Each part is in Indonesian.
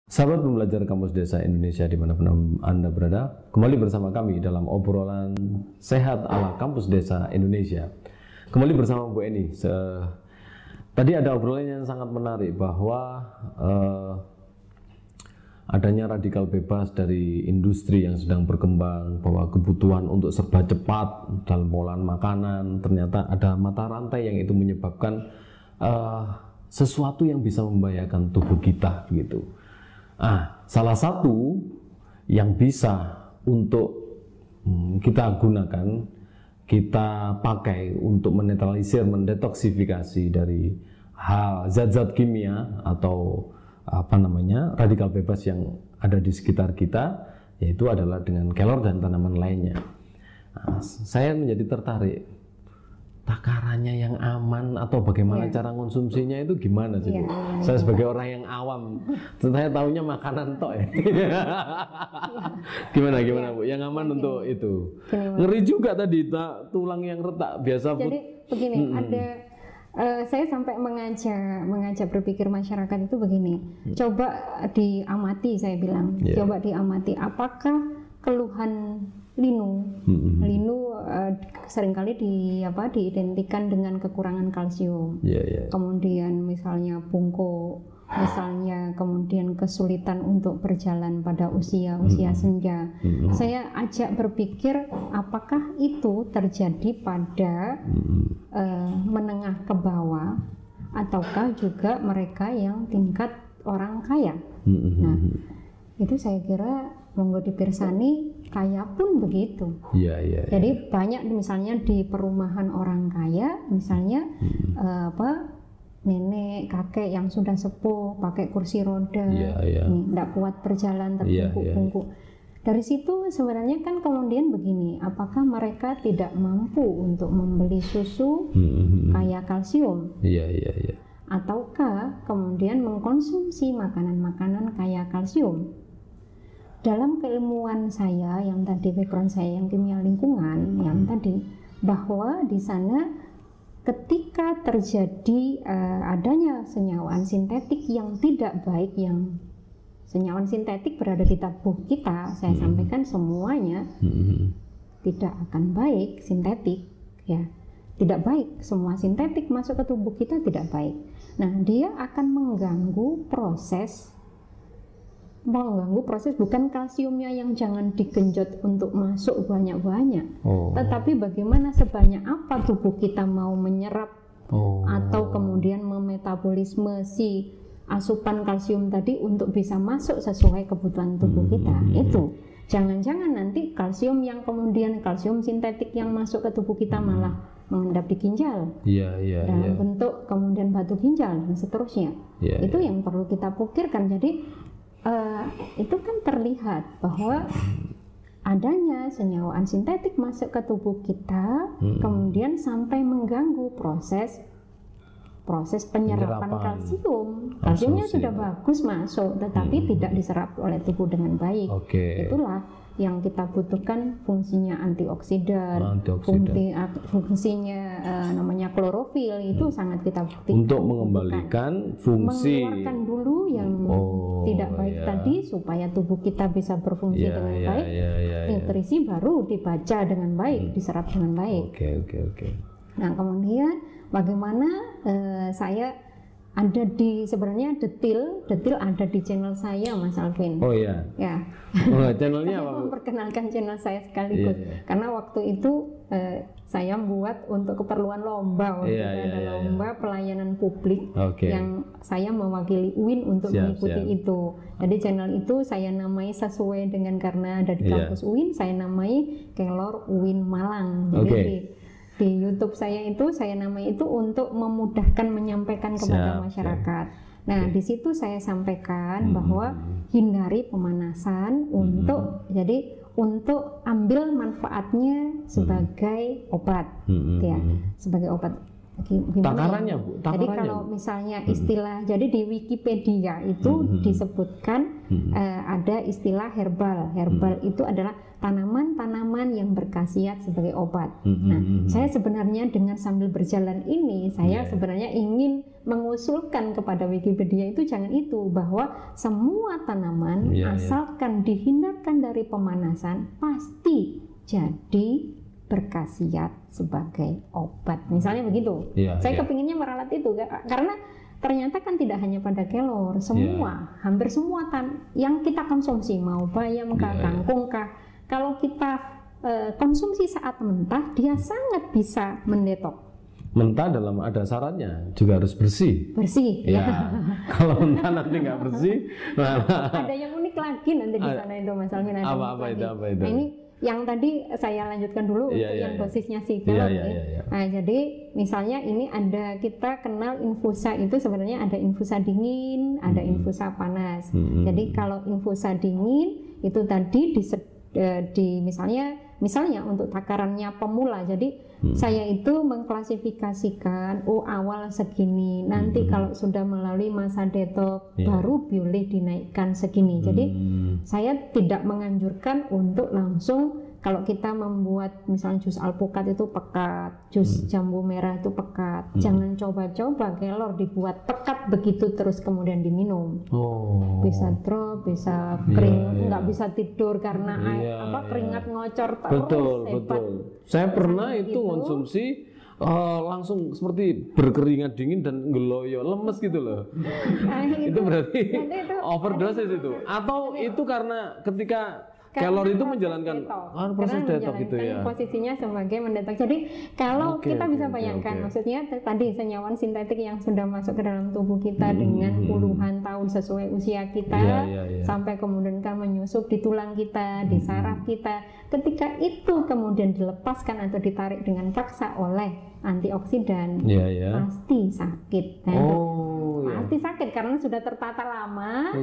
Sahabat pembelajar Kampus Desa Indonesia dimanapun Anda berada, kembali bersama kami dalam obrolan sehat ala Kampus Desa Indonesia. Kembali bersama Bu Eni. Tadi ada obrolan yang sangat menarik bahwa adanya radikal bebas dari industri yang sedang berkembang, bahwa kebutuhan untuk serba cepat dalam pengolahan makanan, ternyata ada mata rantai yang itu menyebabkan sesuatu yang bisa membahayakan tubuh kita gitu. Salah satu yang bisa untuk kita gunakan, kita pakai untuk menetralisir, mendetoksifikasi dari zat-zat kimia atau radikal bebas yang ada di sekitar kita, yaitu adalah dengan kelor dan tanaman lainnya. Saya menjadi tertarik, takarannya yang aman atau bagaimana cara konsumsinya itu gimana sih Bu? Saya sebagai orang yang awam, saya taunya makanan tok ya. Gimana Bu? Yang aman untuk itu. Ngeri juga tadi tulang yang retak biasa. Jadi begini, saya sampai mengajak berpikir masyarakat itu begini. Coba diamati, saya bilang. Coba diamati apakah keluhan linu seringkali diidentikan dengan kekurangan kalsium. Kemudian misalnya bungkuk, misalnya kemudian kesulitan untuk berjalan pada usia senja. Saya ajak berpikir apakah itu terjadi pada menengah ke bawah ataukah juga mereka yang tingkat orang kaya. Nah, itu saya kira monggo dipirsani, kaya pun begitu. Jadi banyak misalnya di perumahan orang kaya, misalnya nenek, kakek yang sudah sepuh pakai kursi roda, tidak kuat berjalan, terbungkuk-bungkuk. Dari situ sebenarnya kan kemudian begini, apakah mereka tidak mampu untuk membeli susu kaya kalsium? Ataukah kemudian mengkonsumsi makanan-makanan kaya kalsium? Dalam keilmuan saya yang tadi, background saya yang kimia lingkungan yang tadi, bahwa di sana ketika terjadi adanya senyawaan sintetik yang tidak baik, yang senyawaan sintetik berada di tubuh kita, saya sampaikan semuanya tidak akan baik, sintetik ya, tidak baik, semua sintetik masuk ke tubuh kita tidak baik. Nah, dia akan mengganggu proses bukan kalsiumnya yang jangan digenjot untuk masuk banyak-banyak, tetapi bagaimana sebanyak apa tubuh kita mau menyerap atau kemudian memetabolisme si asupan kalsium tadi untuk bisa masuk sesuai kebutuhan tubuh kita. Itu jangan-jangan nanti kalsium sintetik yang masuk ke tubuh kita malah mengendap di ginjal dalam bentuk kemudian batu ginjal dan seterusnya. Itu yang perlu kita pikirkan. Jadi itu kan terlihat bahwa adanya senyawaan sintetik masuk ke tubuh kita, kemudian sampai mengganggu proses penyerapan kalsium. Kalsiumnya sudah bagus masuk, tetapi tidak diserap oleh tubuh dengan baik. Itulah yang kita butuhkan, fungsinya antioksidan. Fungsinya namanya klorofil, itu sangat kita butuhkan untuk mengembalikan fungsi, mengeluarkan dulu yang tidak baik tadi supaya tubuh kita bisa berfungsi dengan baik. Nutrisi baru dibaca dengan baik, diserap dengan baik. Nah, kemudian bagaimana saya ada sebenarnya detail ada di channel saya, Mas Alvin. Channelnya apa? Saya memperkenalkan channel saya sekaligus karena waktu itu saya buat untuk keperluan lomba, ada lomba pelayanan publik yang saya mewakili UIN untuk mengikuti itu. Jadi channel itu saya namai sesuai dengan karena ada di kampus UIN, saya namai Kelor UIN Malang. Jadi di YouTube saya itu saya namai itu untuk memudahkan menyampaikan kepada masyarakat. Nah, di situ saya sampaikan bahwa hindari pemanasan untuk ambil manfaatnya sebagai obat, sebagai obat. Takarannya, Bu? Jadi kalau misalnya istilah, jadi di Wikipedia itu disebutkan ada istilah herbal. Herbal itu adalah tanaman-tanaman yang berkhasiat sebagai obat. Nah, saya sebenarnya dengan sambil berjalan ini, saya sebenarnya ingin mengusulkan kepada Wikipedia itu jangan itu, bahwa semua tanaman asalkan dihindarkan dari pemanasan pasti jadi berkhasiat sebagai obat. Misalnya begitu. Saya kepinginnya meralat itu karena ternyata kan tidak hanya pada kelor, semua, hampir semua yang kita konsumsi, mau bayam kah, kangkung kah, kalau kita konsumsi saat mentah, dia sangat bisa mendetok. Mentah ada syaratnya, juga harus bersih. Bersih. Ya. Kalau mentah nanti nggak bersih, ada yang unik lagi nanti di sana itu Mas Alvin. Apa itu? Nah, ini yang tadi saya lanjutkan dulu untuk yang dosisnya si kelor. Nah, jadi misalnya ini ada, kita kenal infusa itu sebenarnya ada infusa dingin, ada infusa panas. Jadi kalau infusa dingin itu tadi di misalnya untuk takarannya pemula. Jadi saya itu mengklasifikasikan awal segini, nanti kalau sudah melalui masa detok baru boleh dinaikkan segini. Jadi saya tidak menganjurkan untuk langsung, kalau kita membuat misalnya jus alpukat itu pekat, jus jambu merah itu pekat, jangan coba-coba kelor dibuat pekat begitu terus kemudian diminum. Bisa drop, bisa kering, nggak bisa tidur karena keringat ngocor terus. Betul. Saya pernah itu konsumsi langsung seperti berkeringat dingin dan ngeloyo, lemes gitu loh. Itu berarti overdose itu, atau itu karena ketika kelor itu menjalankan proses detok gitu ya. Posisinya sebagai mendetok. Jadi kalau kita bisa bayangkan, maksudnya tadi senyawa sintetik yang sudah masuk ke dalam tubuh kita dengan puluhan tahun sesuai usia kita, sampai kemudian kan menyusup di tulang kita, di saraf kita. Ketika itu kemudian dilepaskan atau ditarik dengan paksa oleh antioksidan, pasti sakit. Pasti sakit karena sudah tertata lama.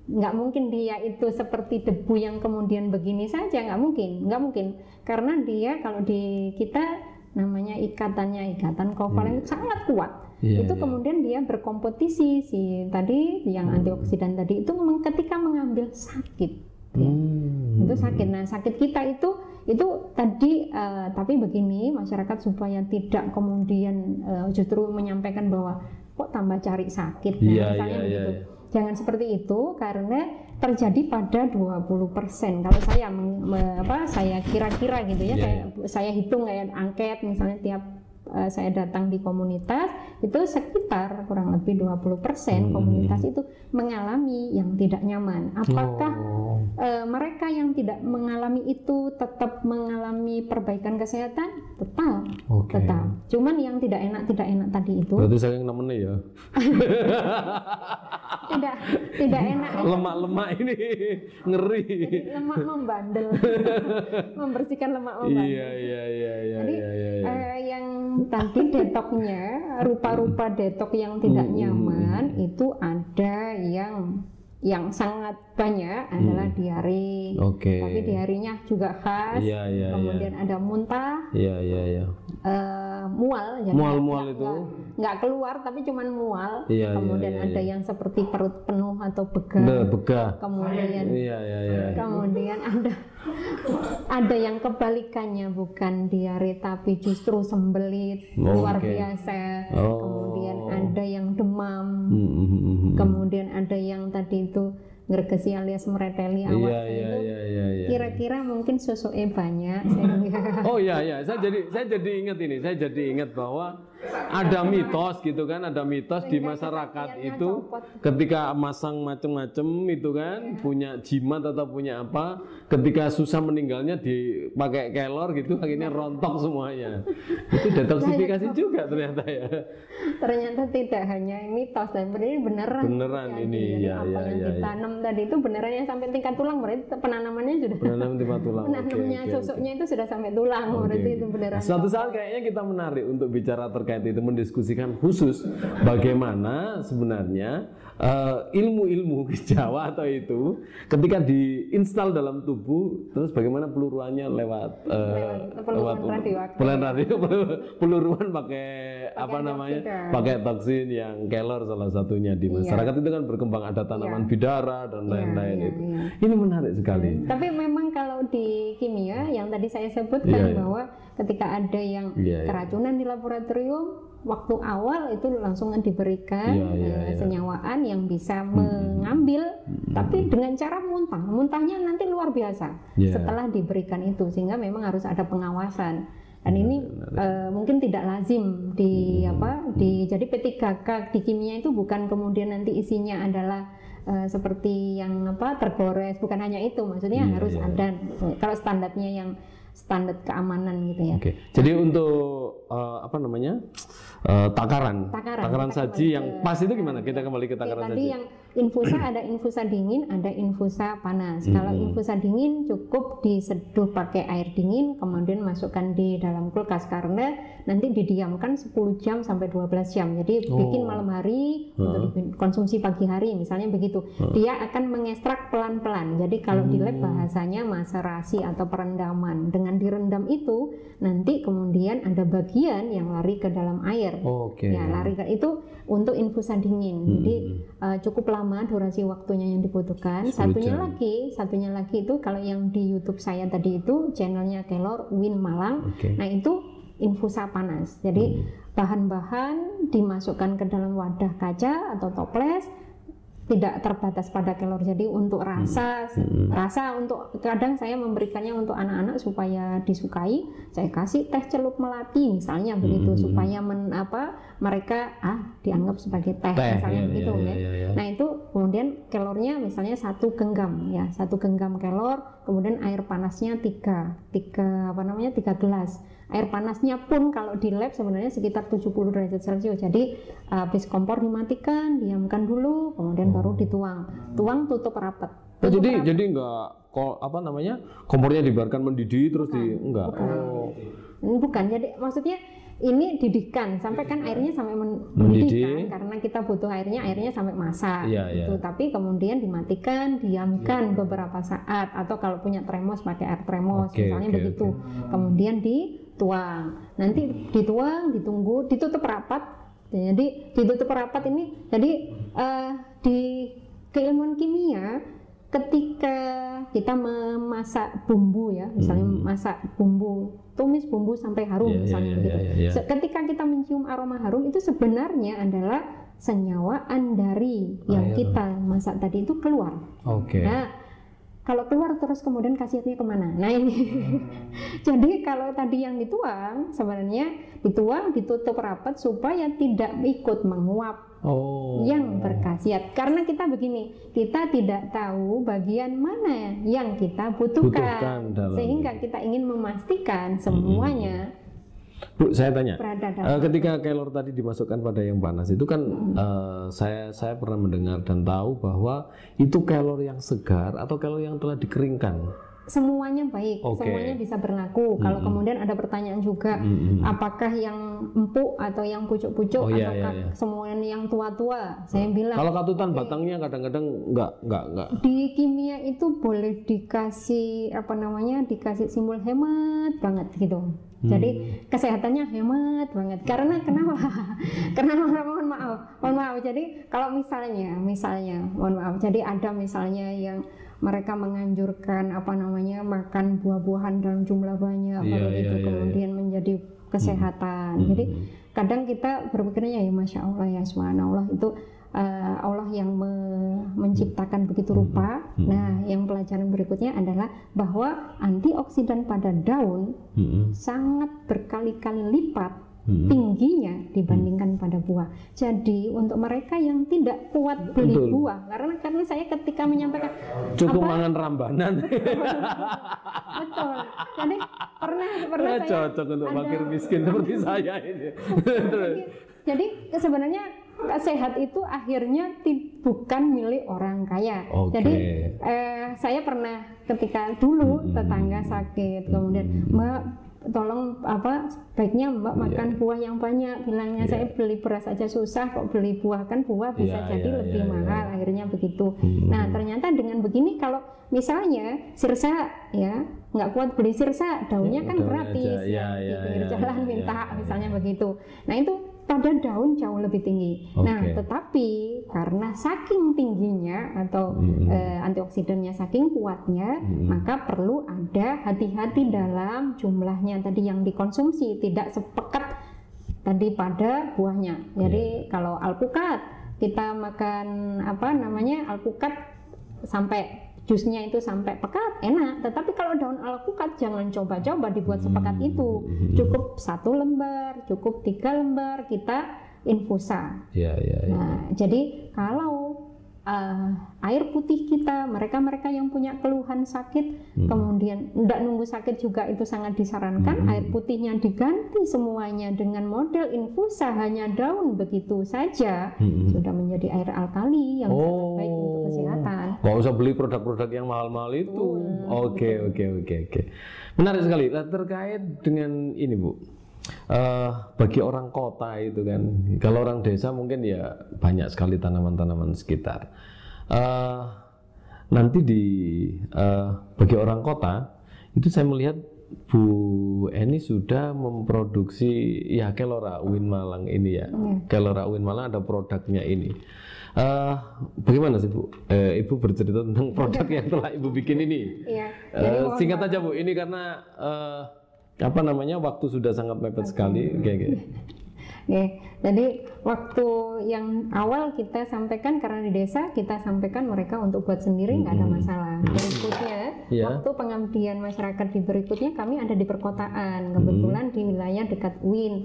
Nggak mungkin dia itu seperti debu yang kemudian begini saja, nggak mungkin, karena dia kalau di kita namanya ikatan kovalen sangat kuat. Kemudian dia berkompetisi si tadi yang antioksidan tadi itu ketika mengambil sakit. Itu sakit. Nah, sakit kita itu tadi tapi begini, masyarakat supaya tidak kemudian justru menyampaikan bahwa kok tambah cari sakit. Misalnya begitu. Jangan seperti itu, karena terjadi pada 20%. Kalau saya kira-kira gitu ya, kayak saya hitung kayak angket misalnya tiap saya datang di komunitas itu sekitar kurang lebih 20% komunitas itu mengalami yang tidak nyaman. Apakah mereka yang tidak mengalami itu tetap mengalami perbaikan kesehatan? Tetap. Cuman yang tidak enak tadi itu. Berarti saking nemennya ya. tidak enak. Lemak-lemak ini ngeri. Jadi lemak membandel. Membersihkan lemak membandel. Jadi yang tadi detoknya, rupa-rupa detok yang tidak nyaman itu ada yang sangat banyak adalah diare. Tapi diarenya juga khas. Kemudian ada muntah. Mual. Jadi mual itu nggak keluar tapi cuman mual. Kemudian ada yang seperti perut penuh atau begah. Kemudian ada yang kebalikannya, bukan diare tapi justru sembelit luar biasa. Kemudian ada yang demam. Kemudian ada yang tadi itu ngergesi alias mereteli awas itu. Kira-kira mungkin susuknya banyak. Saya jadi ingat bahwa ada mitos gitu kan, ada mitos di masyarakat itu ketika masang macem-macem itu kan, punya jimat atau punya apa, ketika susah meninggalnya dipakai kelor gitu, akhirnya rontok semuanya. Itu detoksifikasi juga ternyata ya. Ternyata tidak hanya mitos, dan ini beneran ini. Apa yang ditanam tadi itu beneran yang sampai tingkat tulang, berarti penanamannya sudah. Penanamnya susuknya itu sudah sampai tulang, berarti itu beneran. Suatu saat kayaknya kita menarik untuk bicara terkait itu, mendiskusikan khusus bagaimana sebenarnya ilmu-ilmu Jawa atau itu ketika diinstal dalam tubuh, terus bagaimana peluruannya lewat peluruan pakai apa namanya, pakai toksin yang kelor salah satunya di masyarakat itu kan berkembang, ada tanaman bidara dan lain-lain itu. Ini menarik sekali. Tapi memang kalau di kimia yang tadi saya sebutkan bahwa ketika ada yang keracunan di laboratorium, waktu awal itu langsung diberikan senyawaan yang bisa mengambil, tapi dengan cara muntahnya nanti luar biasa setelah diberikan itu, sehingga memang harus ada pengawasan. Dan ini mungkin tidak lazim jadi P3K di kimia itu bukan kemudian nanti isinya adalah seperti yang tergores, bukan hanya itu, maksudnya harus ada kalau standarnya yang standar keamanan gitu ya. Jadi untuk takaran saji yang pas itu gimana? Kita kembali ke takaran saji. Tadi yang infusa ada infusa dingin, ada infusa panas. Kalau infusa dingin cukup diseduh pakai air dingin, kemudian masukkan di dalam kulkas karena nanti didiamkan 10 jam sampai 12 jam. Jadi bikin malam hari untuk konsumsi pagi hari misalnya begitu. Dia akan mengekstrak pelan-pelan. Jadi kalau di lab bahasanya maserasi atau perendaman. Dengan direndam itu nanti kemudian ada bagian yang lari ke dalam air. Lari ke itu untuk infusa dingin. Jadi cukup lama durasi waktunya yang dibutuhkan. Satunya lagi itu kalau yang di YouTube saya tadi itu channelnya Kelor Win Malang. Nah itu infusa panas. Jadi bahan-bahan dimasukkan ke dalam wadah kaca atau toples, tidak terbatas pada kelor. Jadi untuk rasa untuk kadang saya memberikannya untuk anak-anak supaya disukai, saya kasih teh celup melati misalnya begitu supaya mereka dianggap sebagai teh misalnya begitu ya. Nah itu kemudian kelornya misalnya 1 genggam ya, 1 genggam kelor, kemudian air panasnya 3 gelas. Air panasnya pun kalau di lab sebenarnya sekitar 70 derajat Celcius. Jadi habis kompor dimatikan, diamkan dulu, kemudian baru dituang. Tuang tutup rapat. Jadi enggak kompornya dibiarkan mendidih terus enggak. Bukan. Jadi maksudnya ini didihkan sampai kan airnya sampai mendidih kan, karena kita butuh airnya sampai masak gitu. Tapi kemudian dimatikan, diamkan beberapa saat, atau kalau punya termos pakai air termos misalnya begitu. Kemudian dituang. Nanti dituang, ditunggu, ditutup rapat. Jadi ditutup rapat ini jadi di keilmuan kimia ketika kita memasak bumbu ya, misalnya masak bumbu, tumis bumbu sampai harum misalnya gitu. Ketika kita mencium aroma harum itu sebenarnya adalah senyawaan dari yang kita masak tadi itu keluar. Nah, kalau keluar terus kemudian khasiatnya kemana? Nah ini, jadi kalau tadi yang dituang sebenarnya ditutup rapat supaya tidak ikut menguap yang berkhasiat. Karena kita begini, kita tidak tahu bagian mana yang kita butuhkan sehingga kita ingin memastikan semuanya. Bu, saya tanya, ketika kelor tadi dimasukkan pada yang panas itu kan saya pernah mendengar dan tahu bahwa itu kelor yang segar atau kelor yang telah dikeringkan. Semuanya baik, semuanya bisa berlaku. Kalau kemudian ada pertanyaan juga, apakah yang empuk atau yang pucuk-pucuk, ataukah semuanya yang tua-tua? Saya bilang. Kalau katutan batangnya kadang-kadang enggak. Di kimia itu boleh dikasih dikasih simbol hemat banget gitu. Jadi kesehatannya hemat banget. Karena kenapa? Karena mohon maaf. Jadi kalau misalnya, mohon maaf. Jadi ada misalnya yang mereka menganjurkan makan buah-buahan dalam jumlah banyak, kemudian menjadi kesehatan. Jadi kadang kita berpikirnya ya masya Allah ya subhanallah itu Allah yang menciptakan begitu rupa. Nah, yang pelajaran berikutnya adalah bahwa antioksidan pada daun sangat berkali-kali lipat tingginya dibandingkan pada buah. Jadi untuk mereka yang tidak kuat beli buah, karena saya ketika menyampaikan cukup makan rambanan. Betul. Jadi pernah saya cocok untuk fakir miskin seperti saya ini. Jadi sebenarnya sehat itu akhirnya bukan milik orang kaya. Jadi saya pernah ketika dulu tetangga sakit, kemudian Mbak tolong baiknya Mbak makan buah yang banyak, bilangnya saya beli beras aja susah kok beli buah, kan buah bisa jadi lebih mahal. Akhirnya begitu. Nah ternyata dengan begini kalau misalnya sirsa ya nggak kuat beli sirsa, daunnya kan gratis di pinggir jalan minta misalnya begitu. Nah itu pada daun jauh lebih tinggi. Nah, tetapi karena saking tingginya atau antioksidannya saking kuatnya, maka perlu ada hati-hati dalam jumlahnya tadi yang dikonsumsi, tidak sepekat tadi pada buahnya. Jadi kalau alpukat kita makan alpukat sampai jusnya itu sampai pekat, enak. Tetapi kalau daun alpukat jangan coba-coba dibuat sepekat itu. Cukup 1 lembar, cukup 3 lembar kita infusa. Nah, jadi kalau air putih kita, mereka yang punya keluhan sakit, kemudian tidak nunggu sakit juga itu sangat disarankan. Air putihnya diganti semuanya dengan model infusa, hanya daun begitu saja, sudah menjadi air alkali yang sangat baik untuk kesehatan. Nggak usah beli produk-produk yang mahal-mahal itu. Oke. Menarik sekali. Terkait dengan ini, Bu. Bagi orang kota itu kan, kalau orang desa mungkin ya banyak sekali tanaman-tanaman sekitar. Nanti bagi orang kota itu saya melihat Bu Eni sudah memproduksi ya Kelora Uin Malang ini ya. Kelora Uin Malang ada produknya ini. Bagaimana sih Bu? Ibu bercerita tentang produk yang telah Ibu bikin ini. Singkat aja Bu, ini karena waktu sudah sangat mepet sekali. Jadi waktu yang awal kita sampaikan karena di desa kita sampaikan mereka untuk buat sendiri nggak ada masalah. Berikutnya waktu pengabdian masyarakat di berikutnya kami ada di perkotaan, kebetulan di wilayah dekat UIN.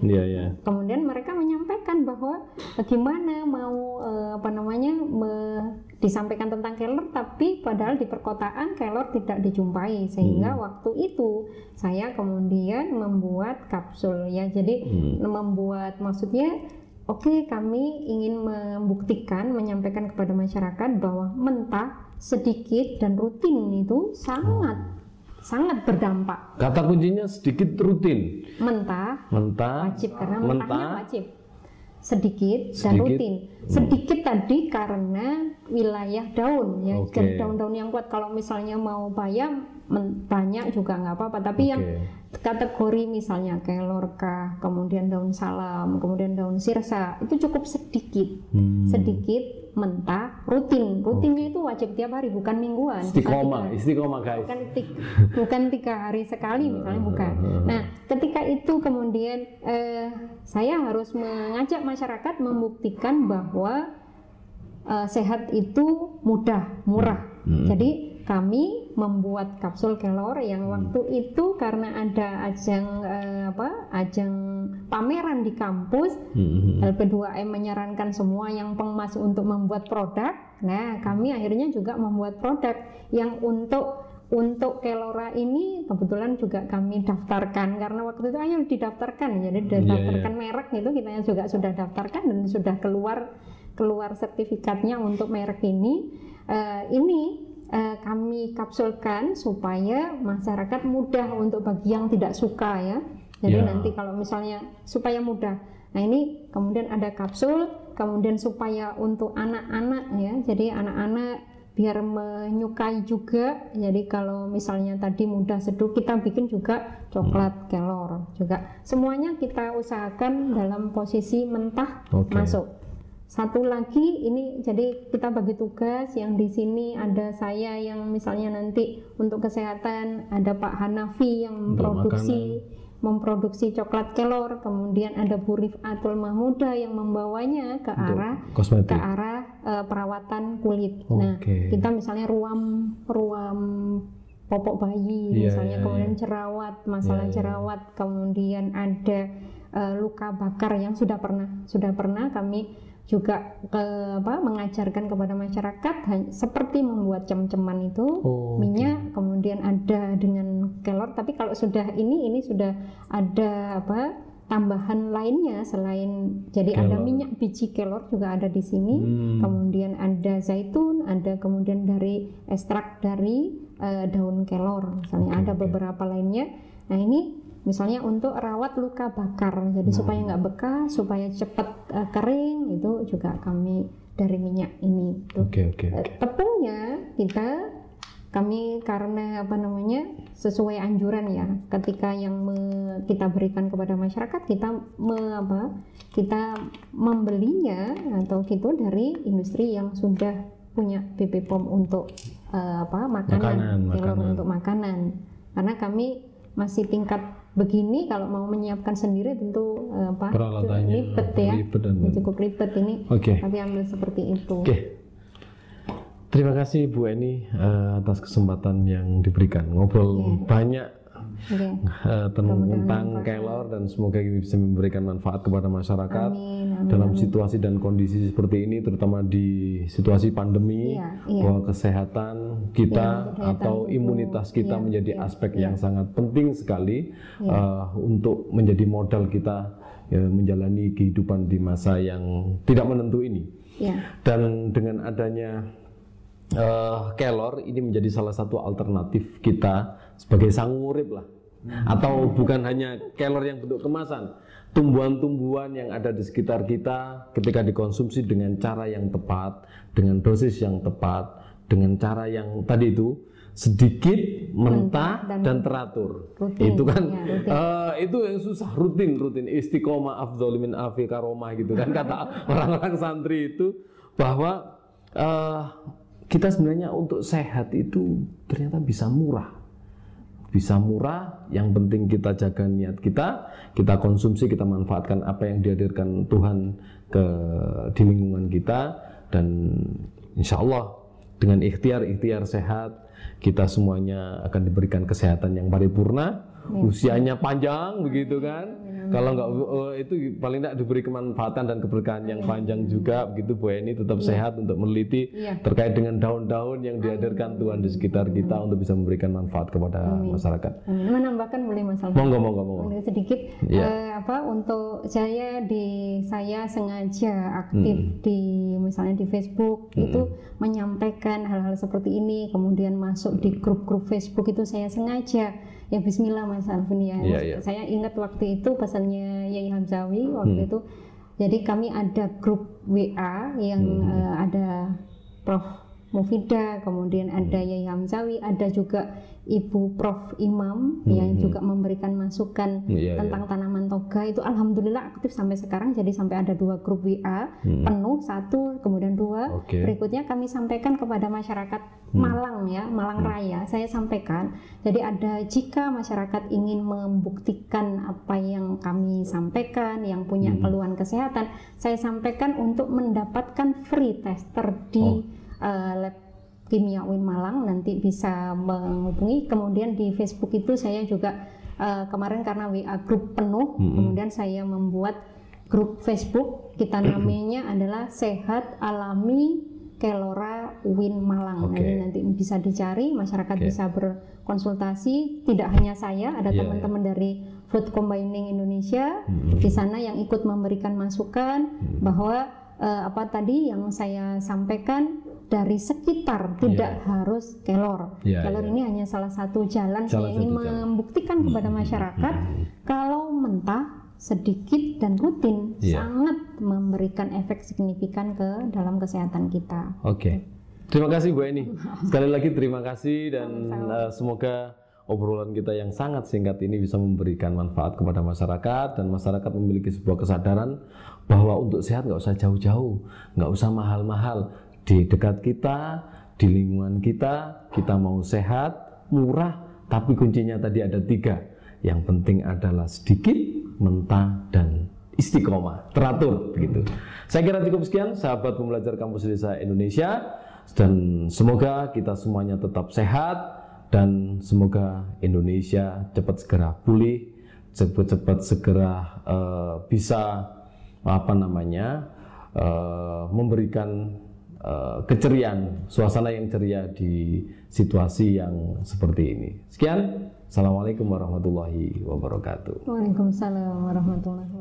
Kemudian mereka menyampaikan bahwa bagaimana mau disampaikan tentang kelor, tapi padahal di perkotaan kelor tidak dijumpai, sehingga waktu itu saya kemudian membuat kapsul ya. Jadi kami ingin membuktikan, menyampaikan kepada masyarakat bahwa mentah, sedikit dan rutin itu sangat berdampak. Kata kuncinya sedikit rutin. Mentah wajib, karena mentahnya wajib. Sedikit dan rutin. Sedikit tadi karena wilayah daun ya, dan daun-daun yang kuat. Kalau misalnya mau bayam banyak juga nggak apa-apa, tapi yang kategori misalnya kelorka, kemudian daun salam, kemudian daun sirsa itu cukup sedikit. Sedikit, mentah, rutinnya itu wajib tiap hari, bukan mingguan. Istiqomah guys. Bukan 3 hari sekali misalnya, bukan. Nah, ketika itu kemudian saya harus mengajak masyarakat membuktikan bahwa sehat itu mudah, murah. Jadi kami membuat kapsul kelor yang waktu itu karena ada ajang pameran di kampus, LP2M menyarankan semua yang pengemas untuk membuat produk. Nah, kami akhirnya juga membuat produk yang untuk kelora ini kebetulan juga kami daftarkan, karena waktu itu hanya didaftarkan, jadi didaftarkan merek itu kita juga sudah daftarkan dan sudah keluar sertifikatnya untuk merek ini. Kami kapsulkan supaya masyarakat mudah untuk bagi yang tidak suka ya. Jadi nanti kalau misalnya supaya mudah. Nah, ini kemudian ada kapsul, kemudian supaya untuk anak-anak ya. Jadi anak-anak biar menyukai juga. Jadi kalau misalnya tadi mudah seduh, kita bikin juga coklat kelor juga. Semuanya kita usahakan dalam posisi mentah masuk. Satu lagi ini, jadi kita bagi tugas, yang di sini ada saya yang misalnya nanti untuk kesehatan, ada Pak Hanafi yang memproduksi coklat kelor, kemudian ada Bu Rifatul Mahmuda yang membawanya ke arah perawatan kulit. Nah, kita misalnya ruam popok bayi misalnya, kemudian jerawat, masalah jerawat, kemudian ada luka bakar yang sudah pernah kami juga mengajarkan kepada masyarakat seperti membuat cem-ceman itu minyak, kemudian ada dengan kelor. Tapi kalau sudah ini sudah ada tambahan lainnya selain, jadi kelor. Ada minyak biji kelor juga ada di sini, kemudian ada zaitun, ada kemudian dari ekstrak dari daun kelor misalnya, ada beberapa lainnya. Nah, ini misalnya untuk rawat luka bakar, jadi supaya nggak bekas, supaya cepat kering, itu juga kami dari minyak ini. Tepungnya kami karena sesuai anjuran ya, ketika yang kita berikan kepada masyarakat, kita membelinya atau gitu dari industri yang sudah punya BP POM untuk makanan. Untuk makanan, karena kami masih tingkat begini kalau mau menyiapkan sendiri tentu peralatannya ribet ya, cukup ribet ini. Tapi ambil seperti itu. Terima kasih Bu Eni atas kesempatan yang diberikan, ngobrol banyak tentang kelor, dan semoga ini bisa memberikan manfaat kepada masyarakat dalam situasi dan kondisi seperti ini, terutama di situasi pandemi, bahwa kesehatan kita atau imunitas kita menjadi aspek yang sangat penting sekali untuk menjadi modal kita menjalani kehidupan di masa yang tidak menentu ini. Dan dengan adanya kelor ini menjadi salah satu alternatif kita sebagai sang urip lah, atau bukan hanya kelor yang bentuk kemasan, tumbuhan-tumbuhan yang ada di sekitar kita ketika dikonsumsi dengan cara yang tepat, dengan dosis yang tepat, dengan cara yang tadi itu sedikit, mentah dan teratur. Itu kan itu yang susah, rutin istiqomah afdhal min alfi karomah gitu kan kata orang-orang santri itu, bahwa kita sebenarnya untuk sehat itu ternyata bisa murah. Yang penting kita jaga niat kita konsumsi, kita manfaatkan apa yang dihadirkan Tuhan di lingkungan kita, dan insya Allah dengan ikhtiar sehat kita semuanya akan diberikan kesehatan yang paripurna, usianya panjang begitu kan. Kalau enggak itu paling tidak diberi kemanfaatan dan keberkahan yang panjang juga begitu. Bu Eni tetap sehat untuk meneliti terkait dengan daun-daun yang dihadirkan Tuhan di sekitar kita untuk bisa memberikan manfaat kepada masyarakat. Menambahkan boleh Mas Alvin? Monggo. Sedikit untuk saya sengaja aktif di misalnya di Facebook itu menyampaikan hal-hal seperti ini, kemudian masuk di grup-grup Facebook itu saya sengaja. Ya bismillah Mas Alvin ya. Saya ingat waktu itu pesannya Yai Hamzawi waktu itu. Jadi kami ada grup WA yang ada Prof Mufidah, kemudian ada Yai Hamzawi, ada juga Ibu Prof Imam yang juga memberikan masukan tentang tanaman toga. Itu alhamdulillah aktif sampai sekarang. Jadi sampai ada 2 grup WA penuh, 1 kemudian 2. Berikutnya kami sampaikan kepada masyarakat Malang Malang Raya. Saya sampaikan. Jadi jika masyarakat ingin membuktikan apa yang kami sampaikan, yang punya keluhan kesehatan, saya sampaikan untuk mendapatkan free tester di lab Kimia UIN Malang, nanti bisa menghubungi. Kemudian di Facebook itu saya juga kemarin karena WA grup penuh, kemudian saya membuat grup Facebook, kita namanya adalah Sehat Alami Kelora UIN Malang. Nanti bisa dicari, masyarakat bisa berkonsultasi. Tidak hanya saya, ada teman-teman dari Food Combining Indonesia di sana yang ikut memberikan masukan bahwa apa tadi yang saya sampaikan dari sekitar, tidak harus kelor. Kelor ini hanya salah satu jalan saya ingin membuktikan kepada masyarakat kalau mentah, sedikit dan rutin sangat memberikan efek signifikan ke dalam kesehatan kita. Terima kasih Bu Eni. Sekali lagi terima kasih, dan semoga obrolan kita yang sangat singkat ini bisa memberikan manfaat kepada masyarakat, dan masyarakat memiliki sebuah kesadaran bahwa untuk sehat nggak usah jauh-jauh, nggak usah mahal-mahal. Di dekat kita, di lingkungan kita mau sehat, murah, tapi kuncinya tadi ada 3. Yang penting adalah sedikit, mentah, dan istiqomah, teratur begitu. Saya kira cukup sekian sahabat pembelajar Kampus Desa Indonesia, dan semoga kita semuanya tetap sehat, dan semoga Indonesia cepat segera pulih, cepat segera bisa memberikan keceriaan, suasana yang ceria di situasi yang seperti ini. Sekian, Assalamualaikum warahmatullahi wabarakatuh. Waalaikumsalam warahmatullahi wabarakatuh.